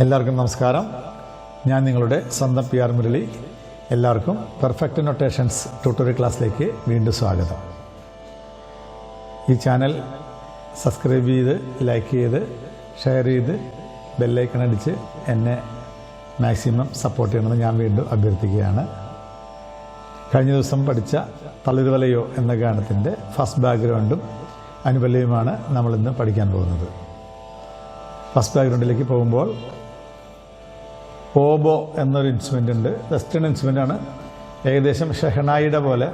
എല്ലാവർക്കും നമസ്കാരം. ഞാൻ നിങ്ങളുടെ സ്വന്തം പി ആർ മുരളി. എല്ലാവർക്കും പെർഫെക്റ്റ് നൊട്ടേഷൻസ് ട്യൂട്ടോറിയൽ ക്ലാസ്സിലേക്ക് വീണ്ടും സ്വാഗതം. ഈ ചാനൽ സബ്സ്ക്രൈബ് ചെയ്ത്, ലൈക്ക് ചെയ്ത്, ഷെയർ ചെയ്ത്, ബെല്ലൈക്കൺ അടിച്ച് എന്നെ മാക്സിമം സപ്പോർട്ട് ചെയ്യണമെന്ന് ഞാൻ വീണ്ടും അഭ്യർത്ഥിക്കുകയാണ്. കഴിഞ്ഞ ദിവസം പഠിച്ച തളിർവലയോ എന്ന ഗാനത്തിൻ്റെ ഫസ്റ്റ് ബാക്ക്ഗ്രൗണ്ടും അനുപല്ലവിയുമാണ് നമ്മളിന്ന് പഠിക്കാൻ പോകുന്നത്. ഫസ്റ്റ് ബാക്ക്ഗ്രൗണ്ടിലേക്ക് പോകുമ്പോൾ ഓബോ എന്നൊരു ഇൻസ്ട്രുമെൻ്റ് ഉണ്ട്. വെസ്റ്റേൺ ഇൻസ്ട്രുമെൻ്റ് ആണ്. ഏകദേശം ഷെഹനായിയുടെ പോലെ,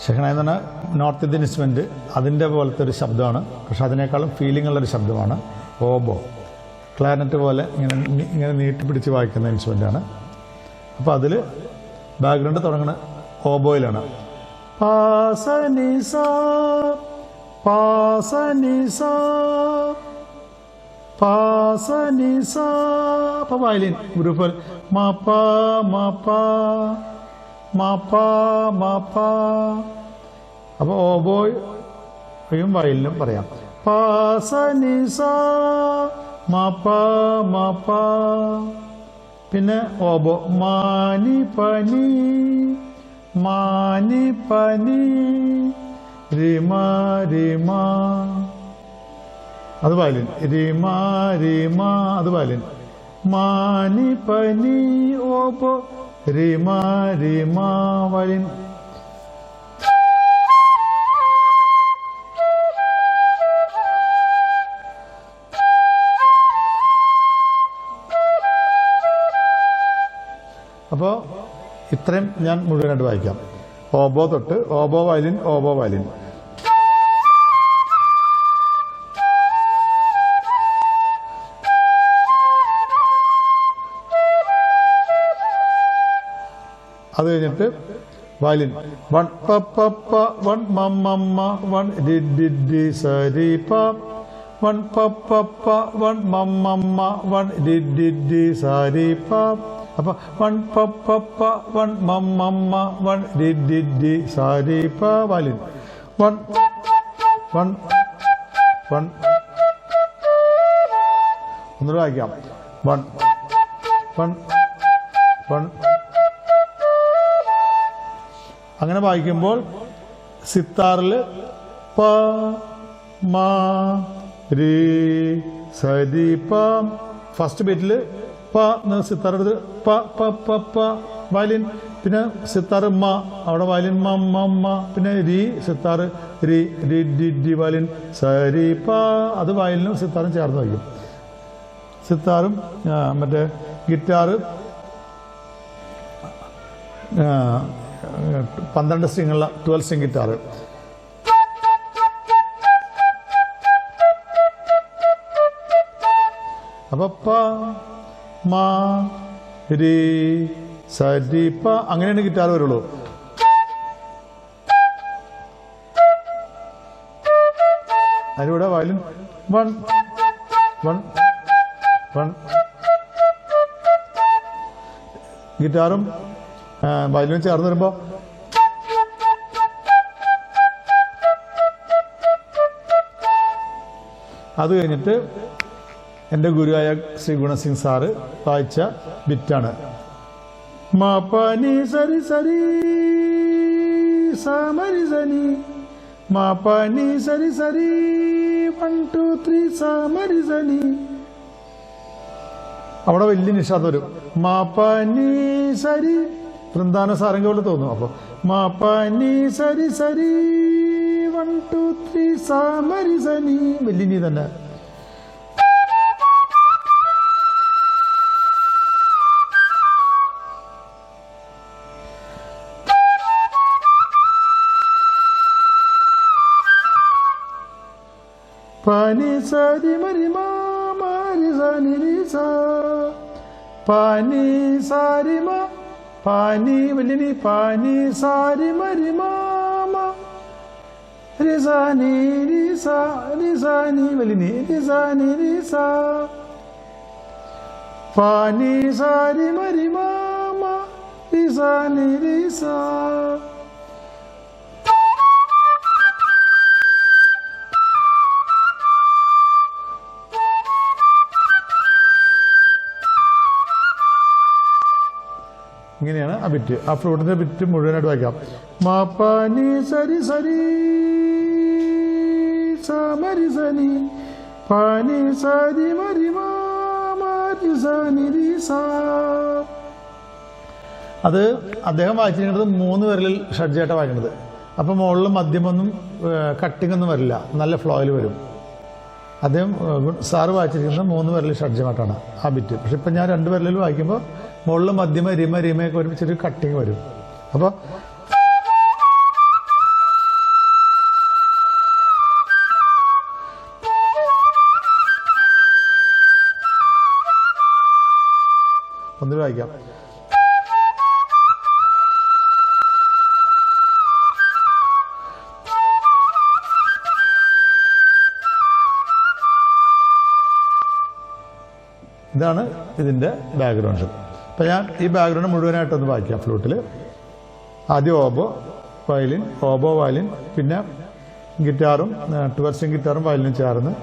ഷെഹനായി എന്ന് പറഞ്ഞാൽ നോർത്ത് ഇന്ത്യൻ ഇൻസ്ട്രുമെൻ്റ്, അതിൻ്റെ പോലത്തെ ഒരു ശബ്ദമാണ്. പക്ഷെ അതിനേക്കാളും ഫീലിംഗ് ഉള്ളൊരു ശബ്ദമാണ് ഓബോ. ക്ലാരിനെറ്റ് പോലെ ഇങ്ങനെ നീട്ടിപ്പിടിച്ച് വായിക്കുന്ന ഇൻസ്ട്രുമെൻ്റാണ്. അപ്പോൾ അതിൽ ബാക്ക്ഗ്രൗണ്ട് തുടങ്ങുന്ന ഓബോയിലാണ്. പാസനിസ പാസനിസ പാസനിസ. അപ്പോൾ വയലിൻ ഗ്രൂപ്പ് മപ മപ മപ മപ. അപ്പോൾ ഓബോയും വയലിനും പറയാം. പാസനിസ മപ മപ. പിന്നെ ഓബോ മാനി പനി മാനി പനി റിമ റിമ. അത് വയലിൻ. റിമ റിമ അത് വയലിൻ. മാനി പനി ഓബോ റിമ റിമ വയലിൻ. അപ്പോൾ ഇത്രയും ഞാൻ മുഴുവനായിട്ട് വായിക്കാം. ഓബോ തൊട്ട് ഓബോ വയലിൻ ഓബോ വയലിൻ. അത് കഴിഞ്ഞിട്ട് വയലിൻ വൺ പപ്പ വൺ മമ്മ വൺ ഡി സരി പ വൺ പപ്പ വൺ മമ്മ വൺ ഡി സരി പ. അപ്പൊ വൺ പപ്പ വൺ മമ്മ വൺ ഡി സരി പ വയലിൻ. One one one. ഒന്നുകൂടെ വായിക്കാം. One one one. അങ്ങനെ വായിക്കുമ്പോൾ സിത്താറിൽ പ മ രി സരി പ. ഫസ്റ്റ് ബീറ്റിൽ പ എന്ന് സിത്താർ എടുത്ത് പ പ പ പ വയലിൻ. പിന്നെ സിത്താർ മ, അവിടെ വയലിൻ മ മ മ. പിന്നെ രി സിത്താർ രി രി ഡി ഡി വയലിൻ സരി പ. അത് വയലിനും സിത്താറും ചേർന്ന് വയ്ക്കും. സിത്താറും മറ്റേ ഗിറ്റാറ് 12 സ്ട്രിങ്ങുള്ള 12 സ്ട്രിങ് ഗിറ്റാറ്. അപ്പൊ പ മ രി സരി പ. അങ്ങനെയാണ് ഗിറ്റാർ വരുള്ളൂ. അതിലൂടെ വയലിൻ വൺ വൺ വൺ. ഗിറ്റാറും വയലിനും ചേർന്ന് വരുമ്പോ അത് കഴിഞ്ഞിട്ട് എൻ്റെ ഗുരുവായ ശ്രീ ഗുണസിംഗ് സാറ് വായിച്ച ബിറ്റാണ്. മ പനി സരി സരി സമരി സനി മ പനി സരി സരി 1 2 3 സമരി സനി. അവിടെ വലിയ നിഷാദം വരും. മ പനി സരി വൃന്ദാന സാരംഗ പോലെ തോന്നും. അപ്പൊ മ പനി സരി സരി 1 2 3 സമരി സനി. വലിയ നീ തന്നെ. പനി സരി മരി മാരി സനി രി സ. പനി സാരി മ പാനി വലിയ നീ പാനി സാരി മരി മാമ റിസാനി റിസ റിസാനി വലിയ നീ റിസാനി റിസ. പാനി സാരി മരി മാമ റിസാനി റിസ. ഇങ്ങനെയാണ് ആ ബിറ്റ്. ആ ഫ്ലൂട്ടിന്റെ ബിറ്റ് മുഴുവനായിട്ട് വായിക്കാം. മാ പാ നീ സരി സരി സാ മരി സനി പാ നീ സരി മരി മാ മരി സ നി രി സാ. അത് അദ്ദേഹം വായിച്ചിരിക്കുന്നത് 3 വിരലിൽ ഷഡ്ജമായിട്ടാണ് വായിക്കുന്നത്. അപ്പോൾ മുകളിൽ മധ്യമൊന്നും കട്ടിംഗ് ഒന്നും വരില്ല, നല്ല ഫ്ലോയിൽ വരും. അദ്ദേഹം സാറ് വായിച്ചിരിക്കുന്നത് 3 വിരലിൽ ഷഡ്ജമായിട്ടാണ് ആ ബിറ്റ്. പക്ഷെ ഇപ്പം ഞാൻ 2 വിരലിൽ വായിക്കുമ്പോൾ മുകളിൽ മധ്യമ റിമയൊക്കെ ഒരുമിച്ചൊരു കട്ടിങ് വരും. അപ്പോൾ ഒന്ന് വായിക്കാം. ഇതാണ് ഇതിൻ്റെ ബാക്ക്ഗ്രൗണ്ട്. അപ്പം ഞാൻ ഈ ബാക്ക്ഗ്രൗണ്ട് മുഴുവനായിട്ടൊന്ന് വായിക്കാം ഫ്ലൂട്ടിൽ. ആദ്യം ഓബോ, വയലിൻ, ഓബോ, വയലിൻ, പിന്നെ ഗിറ്റാറും 12 സ്ട്രിങ് ഗിറ്റാറും വയലിനും ചേർന്ന്,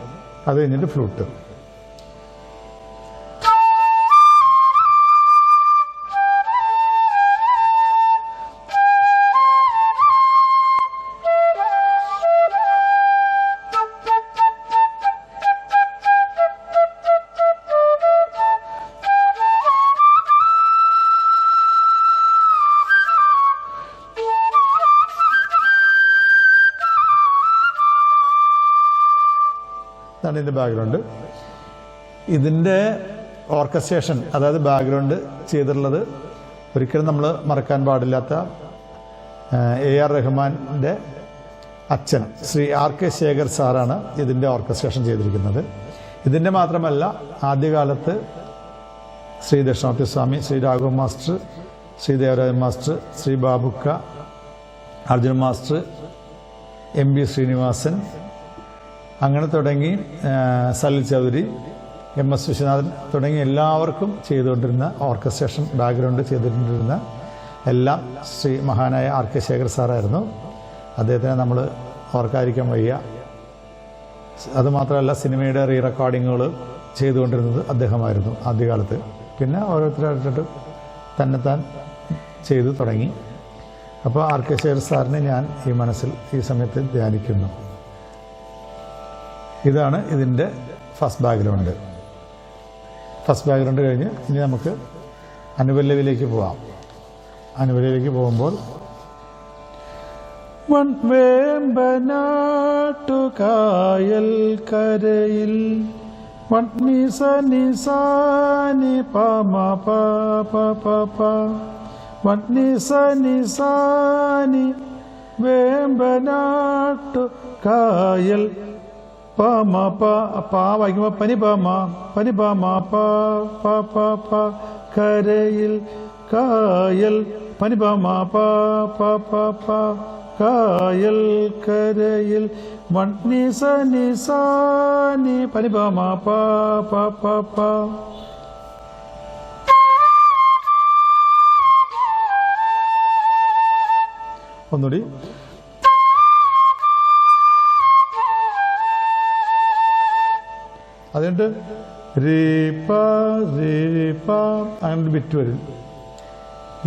അത് കഴിഞ്ഞിട്ട് ഫ്ലൂട്ട്. ഇതാണ് ഇതിൻ്റെ ബാക്ക്ഗ്രൗണ്ട്. ഇതിൻ്റെ ഓർക്കസ്ട്രേഷൻ, അതായത് ബാക്ക്ഗ്രൗണ്ട് ചെയ്തിട്ടുള്ളത് ഒരിക്കലും നമ്മൾ മറക്കാൻ പാടില്ലാത്ത AR റഹ്മാൻ്റെ അച്ഛൻ ശ്രീ RK ശേഖർ സാറാണ് ഇതിൻ്റെ ഓർക്കസ്ട്രേഷൻ ചെയ്തിരിക്കുന്നത്. ഇതിൻ്റെ മാത്രമല്ല, ആദ്യകാലത്ത് Shri Dakshinamoorthy Swami, Shri Raghava master, Shri Devarajan master, Shri Babukka, Arjun master, MB Sreenivasan, അങ്ങനെ തുടങ്ങി സലിൽ ചൗധരി, MS വിശ്വനാഥൻ തുടങ്ങി എല്ലാവർക്കും ചെയ്തുകൊണ്ടിരുന്ന ഓർക്കസ്ട്രേഷൻ ബാക്ക്ഗ്രൗണ്ട് ചെയ്തുകൊണ്ടിരുന്ന എല്ലാം ശ്രീ മഹാനായ RK ശേഖർ സാറായിരുന്നു. അദ്ദേഹത്തിനെ നമ്മൾ ഓർക്കാതിരിക്കാൻ വയ്യ. അതുമാത്രമല്ല, സിനിമയുടെ റീ റെക്കോർഡിങ്ങുകൾ ചെയ്തുകൊണ്ടിരുന്നത് അദ്ദേഹമായിരുന്നു ആദ്യകാലത്ത്. പിന്നെ ഓരോരുത്തരായിട്ട് തന്നെത്താൻ ചെയ്തു തുടങ്ങി. അപ്പോൾ RK ശേഖർ സാറിനെ ഞാൻ ഈ മനസ്സിൽ ഈ സമയത്ത് ധ്യാനിക്കുന്നു. ഇതാണ് ഇതിൻ്റെ ഫസ്റ്റ് ബാക്ക്ഗ്രൗണ്ട്. ഫസ്റ്റ് ബാക്ക്ഗ്രൗണ്ട് കഴിഞ്ഞ് ഇനി നമുക്ക് അനുപല്ലവിയിലേക്ക് പോവാം. അനുപല്ലവിയിലേക്ക് പോകുമ്പോൾ വേമ്പനാട്ടുകായൽ കരയിൽ നിസാനി പമ പ നിസാനി വേമ്പനാട്ടുകായൽ പമ പാ വായിക്കുമ്പോൾ പനി പമ പ കരയിൽ കായൽ പനി പമ പ കായൽ കരയിൽ നിസാനി പനി പമ പ. ഒന്നുകൂടി. അതുകൊണ്ട് രീപ്പ അങ്ങനെ ബിറ്റ് വരും.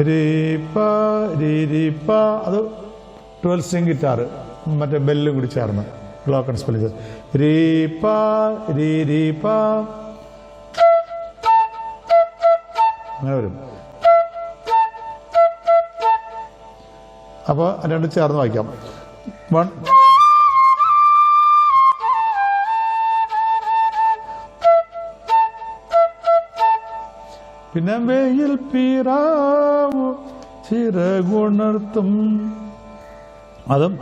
രീപ്പ രീപ്പ, അത് 12 സ്ട്രിങ് ഗിറ്റാർ മറ്റേ ബെല്ലും കൂടി ചേർന്ന് ഗ്ലോക്കൺ സ്പെല്ലിങ്. രീപ്പ രീപ്പ അങ്ങനെ വരും. അപ്പോൾ രണ്ടും ചേർന്ന് വായിക്കാം. 1 പിന്നെ വെയിൽ പീറാവു ചിറകുണർത്തും, അതും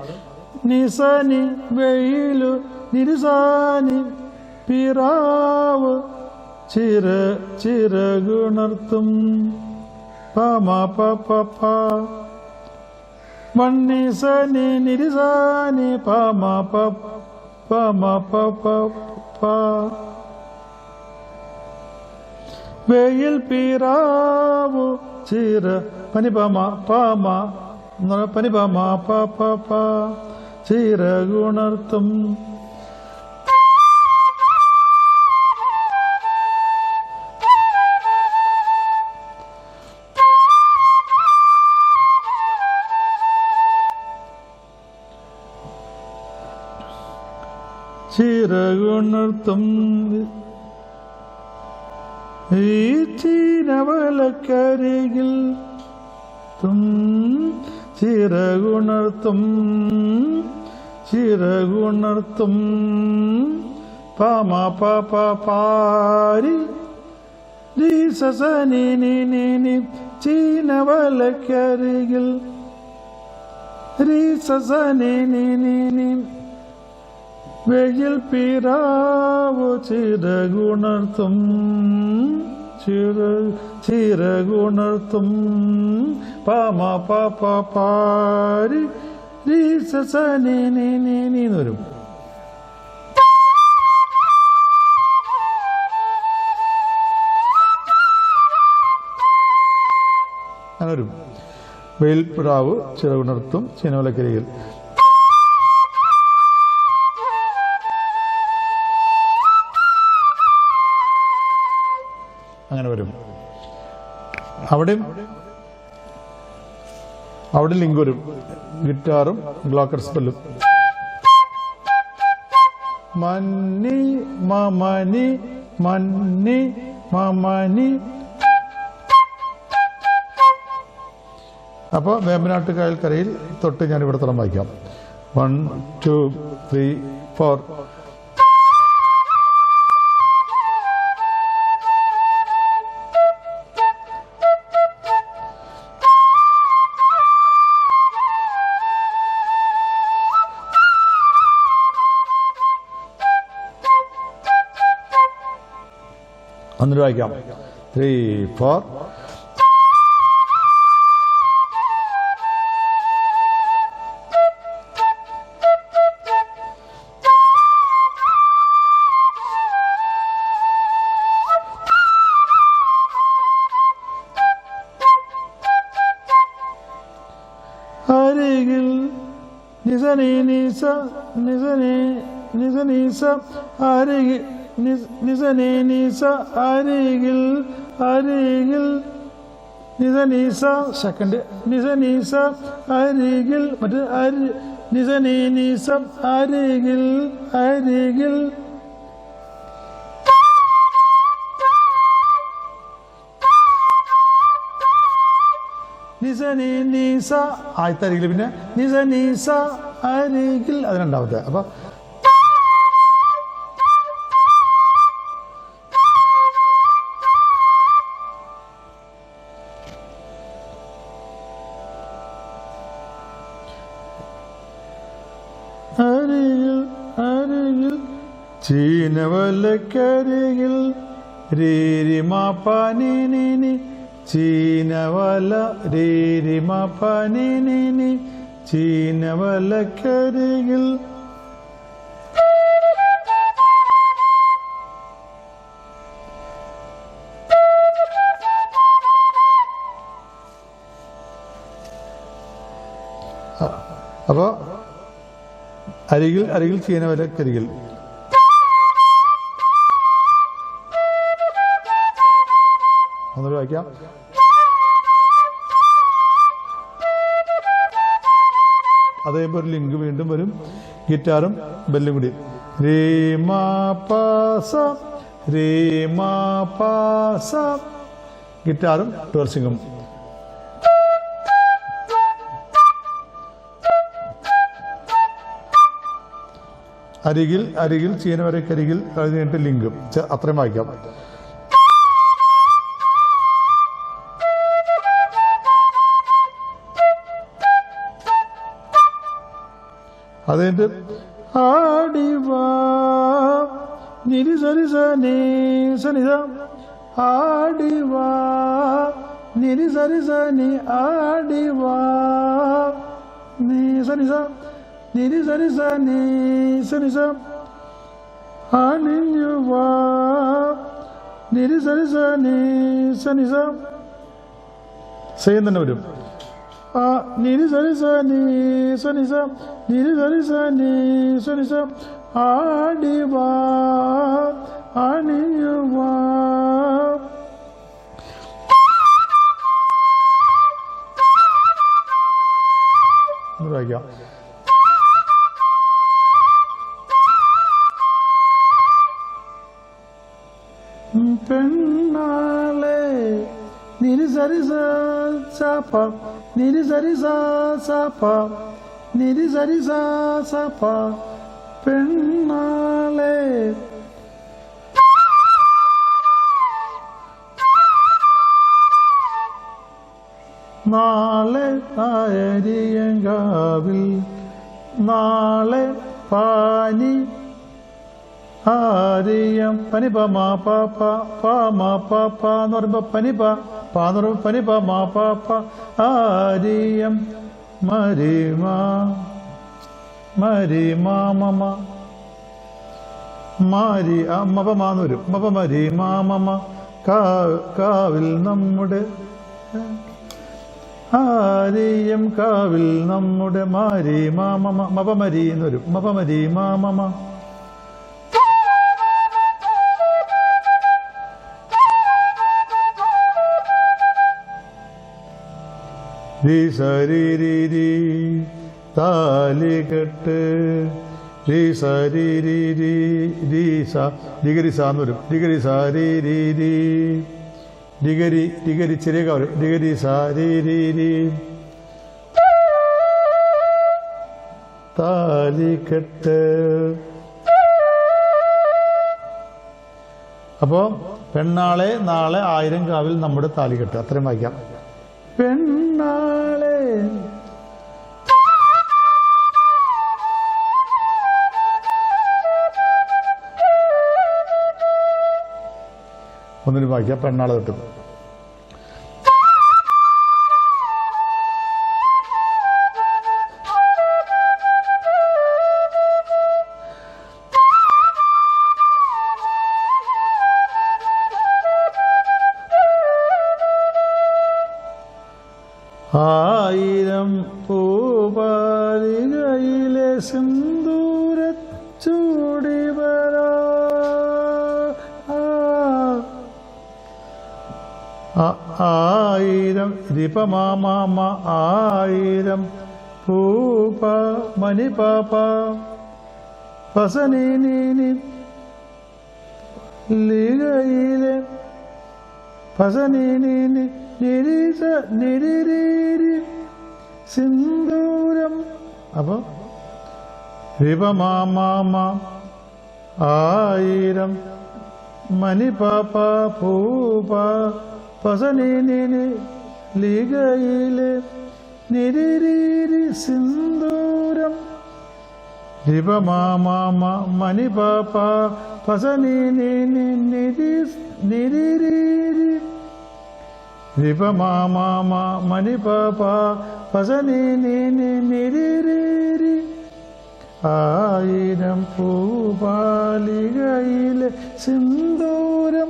നിസാനി വെയിലു നിരിസാനി പീറാവു ചിറകുണർത്തും പമ പ നിസാനി നിരിസാനി പമ പ വെയിൽ പീറാവു ചിറ പനി പമ പനി പമ പ ചിറകുണർത്തും. ചിറകുണർത്തും ഈ ചീനവലക്കരികിൽ ചിറകുണർത്തും ചിറകുണർത്തും പാമ പാപ പാരി നീ ചീനവലക്കരികിൽ നീ വെയിൽ പിറാവു ചിറകുണർത്തും ചിറകുണർത്തും പാമ പാപ പാരി നീ വരും. അങ്ങനെ വരും. വെയിൽ പിറാവ് ചിറകുണർത്തും ചീനവലക്കരികിൽ. അങ്ങനെ വരും. അവിടെ ലിങ്ക് വരും. ഗിറ്റാറും ഗ്ലോക്കർ സ്പെല്ലും. മന്നി മമനി മന്നി മമനി. അപ്പോൾ വേമ്പനാട്ട് കായൽക്കരയിൽ തൊട്ട് ഞാൻ ഇവിടെ തളം വായിക്കാം. 1 2 3 4. ഒന്നിട്ട് വായിക്കാം. 3 4. അരികിൽ നിസനി നിസ നിസനി നിസനീസ അരികിൽ നിസനി നിസ അരികിൽ അരികിൽ നിസനീസ. സെക്കൻഡ് നിസനീസ അരികിൽ മറ്റേ നിസനി നിസ അരികിൽ അരികിൽ. നിസനി നീസ ആദ്യത്തെ അരികിൽ, പിന്നെ നിസനീസ അരികിൽ അത് രണ്ടാമത്തെ. അപ്പൊ അരികിൽ അരികിൽ ചീനവലക്കരികിൽ രീരിമാപ്പാനി ചീനവല രീരിമാപ്പാനി ചീനവലക്കരികിൽ. അപ്പൊ അരികിൽ അരികിൽ ചീനവലക്കരികിൽ. ഒന്നുകൂടി വായിക്കാം. അത് കഴിയുമ്പോൾ ഒരു ലിങ്ക് വീണ്ടും വരും. ഗിറ്റാറും ബെല്ലും കൂടി. രീമാപാസ ഗിറ്റാറും ടോർസിങ്ങും. അരികിൽ അരികിൽ ചീനവലക്കരികിൽ കഴിഞ്ഞിട്ട് ലിങ്കും. അത്രയും വായിക്കാം. അത് കഴിഞ്ഞിട്ട് ആടിവാ നിരി സരി സനി സനിത ആടിവാ നിരി സരി സനി ആടിവാ നീ സനിസ നിരി സരി സനി സനിസ ആണിഞ്ഞുവാ നിരി സരി സനി സനിസ. സെയിം തന്നെ വരും. നിരി സരി സനി സനിസ നിരി സരി സനി സനിസ ആടിവാ അണിയുവാ. വായിക്കാം. പെണ്ണാളെ നിരി സരി സപ നിരി സരി സപ നിരി സരി സപ പെണ്ണാളെ നാളെ നായരിയങ്കാവിൽ നാളെ പാനി ആരിയം പനിപ മാ പാപ്പ പാ മാ പാപ്പ എന്ന് പറയുമ്പോ പനിപ പാന്ന് പറയുമ്പോ പനിപ മാ പാപ്പ ആരിയം മരിമാ മരിമാമ മാരി മപമാന്ന് വരും മപ മരിമാമ കാവിൽ നമ്മുടെ ആരിയം കാവിൽ നമ്മുടെ മാരി മാമ മപമരി എന്ന് വരും മപമരി മാമ രി സരി രി രി താലികെട്ട് രി സരി രി രി രി സ ഡിഗരി സാന്ന് വരും ഡിഗരി സാരി രി രി ഡിഗരി ഡിഗരി ചെറിയ കാവലും ഡിഗരി സാരി രി രി താലികെട്ട്. അപ്പോ പെണ്ണാളെ നാളെ 1000 കാവിൽ നമ്മുടെ താലികെട്ട്. അത്രയും വായിക്കാം. പെണ്ണാളെ ഒന്നിനും വായിക്കാം. പെണ്ണാളെ തൊട്ട് ആയിരം പൂപാലികയിലെ സിന്ദൂരച്ചൂടി വരാ ആയിരം രിപമാമ ആയിരം പൂപ മണി പാപ പസനി നീനി ലികയിലെ പസനി നീനി നിരീസ നിരീരി സിന്ദൂരം. അപ്പൊ രിപമാമ ആയിരം മണി പാപ പൂപ പസനി നീനി ലികയിലെ നിരീരി സിന്ദൂരം രിപമാമ മണി പാപ പസനി നീനി നിരീരി രിപമാമ മണി പാപ പസനി നീനി നിരീരി ആയിരം പൂപാലികയിലെ സിന്ദൂരം.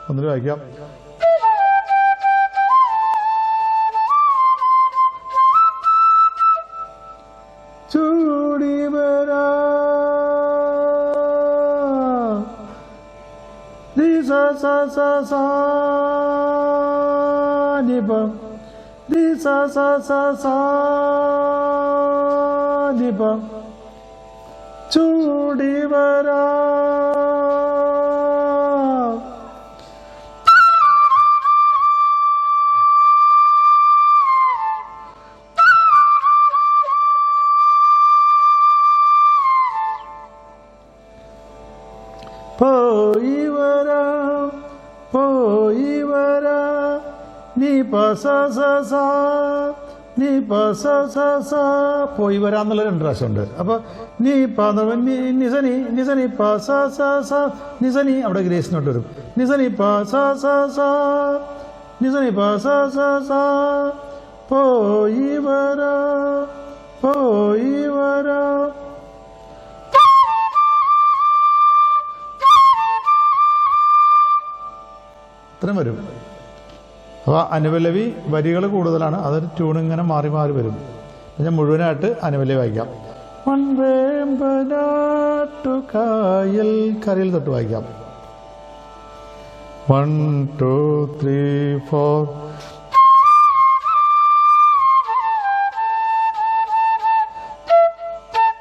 ഒന്നിട്ട് വായിക്കാം. ചൂടി വരാ രി സ സ സ സ നി പ രി സ സ സ സ നി പ ചൂടി വരാ പോയി വരാ നീ പസ സ നീ പസ സ പോയി വരാന്നുള്ള 2 പ്രാവശ്യമുണ്ട്. അപ്പൊ നീ നിസനി നിസനി പസ സ നിസനി അവിടെ ഗ്രേസ് നോട്ട് വരും. നിസനി പസ സ നിസനി പസ സ പോയി വരാ ഇത്രയും വരും. അപ്പോൾ അനുപല്ലവി വരികൾ കൂടുതലാണ്, അതൊരു ട്യൂൺ ഇങ്ങനെ മാറി മാറി വരും. ഞാൻ മുഴുവനായിട്ട് അനുപല്ലവി വായിക്കാം. കായൽ കരയിൽ തൊട്ട് വായിക്കാം. 1 2 3 4 1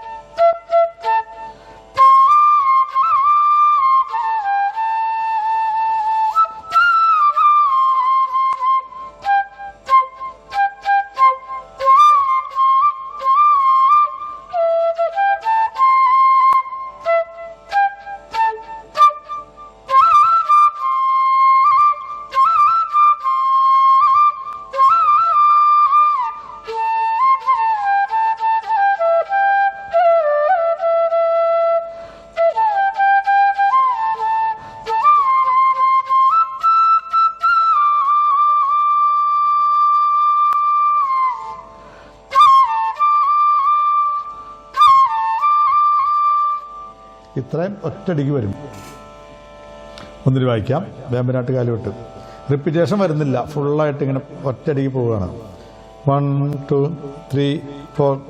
ഇത്രയും ഒറ്റയടിക്ക് വരും. ഒന്നിന് വായിക്കാം. വേമ്പനാട്ട് കാലുകെട്ട് റിപ്പീറ്റേഷൻ വരുന്നില്ല, ഫുള്ളായിട്ട് ഇങ്ങനെ ഒറ്റയടിക്ക് പോവുകയാണ്. 1 2 3 4.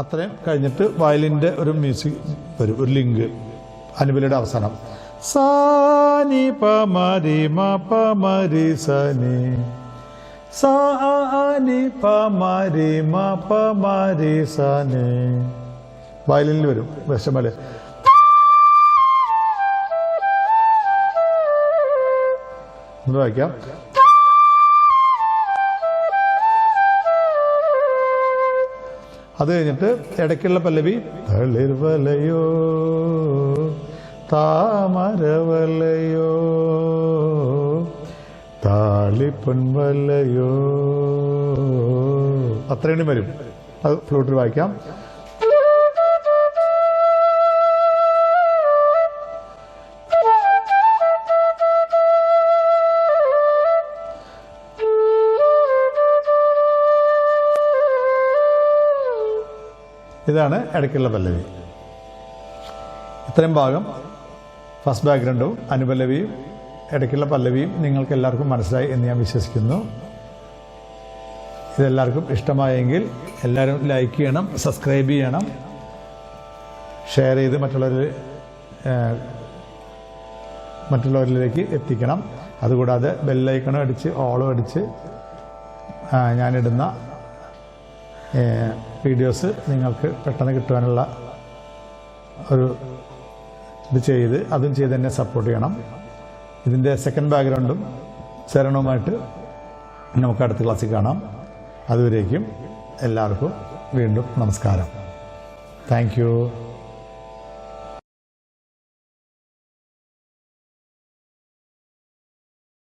അത്രയും കഴിഞ്ഞിട്ട് വയലിൻ്റെ ഒരു മ്യൂസിക് വരും, ഒരു ലിങ്ക് അനുപല്ലവിയുടെ അവസാനം. സാനി പമരി മപമരി സനി സാനി പമരി മപമരി സനി വയലിനിൽ വരും. വിഷമല് വായിക്കാം. അത് കഴിഞ്ഞിട്ട് ഇടയ്ക്കുള്ള പല്ലവി തളിർവലയോ താമരവലയോ താളിപ്പൊൻവലയോ അത്രയും വരും. അത് ഫ്ലൂട്ടിൽ വായിക്കാം. ഇതാണ് ഇടയ്ക്കുള്ള പല്ലവി. ഇത്രയും ഭാഗം ഫസ്റ്റ് ബാക്ക്ഗ്രൗണ്ടും അനുപല്ലവിയും ഇടയ്ക്കുള്ള പല്ലവിയും നിങ്ങൾക്ക് എല്ലാവർക്കും മനസ്സിലായി എന്ന് ഞാൻ വിശ്വസിക്കുന്നു. ഇതെല്ലാവർക്കും ഇഷ്ടമായെങ്കിൽ എല്ലാവരും ലൈക്ക് ചെയ്യണം, സബ്സ്ക്രൈബ് ചെയ്യണം, ഷെയർ ചെയ്ത് മറ്റുള്ളവരിലേക്ക് എത്തിക്കണം. അതുകൂടാതെ ബെല്ലൈക്കണും അടിച്ച് ഓളും അടിച്ച് ഞാനിടുന്ന വീഡിയോസ് നിങ്ങൾക്ക് പെട്ടെന്ന് കിട്ടുവാനുള്ള ഒരു ഇത് അതും ചെയ്ത് തന്നെ സപ്പോർട്ട് ചെയ്യണം. ഇതിൻ്റെ സെക്കൻഡ് ബാക്ക്ഗ്രൗണ്ടും ചരണവുമായിട്ട് നമുക്ക് അടുത്ത ക്ലാസ്സിൽ കാണാം. അതുവരേക്കും എല്ലാവർക്കും വീണ്ടും നമസ്കാരം. Thank you.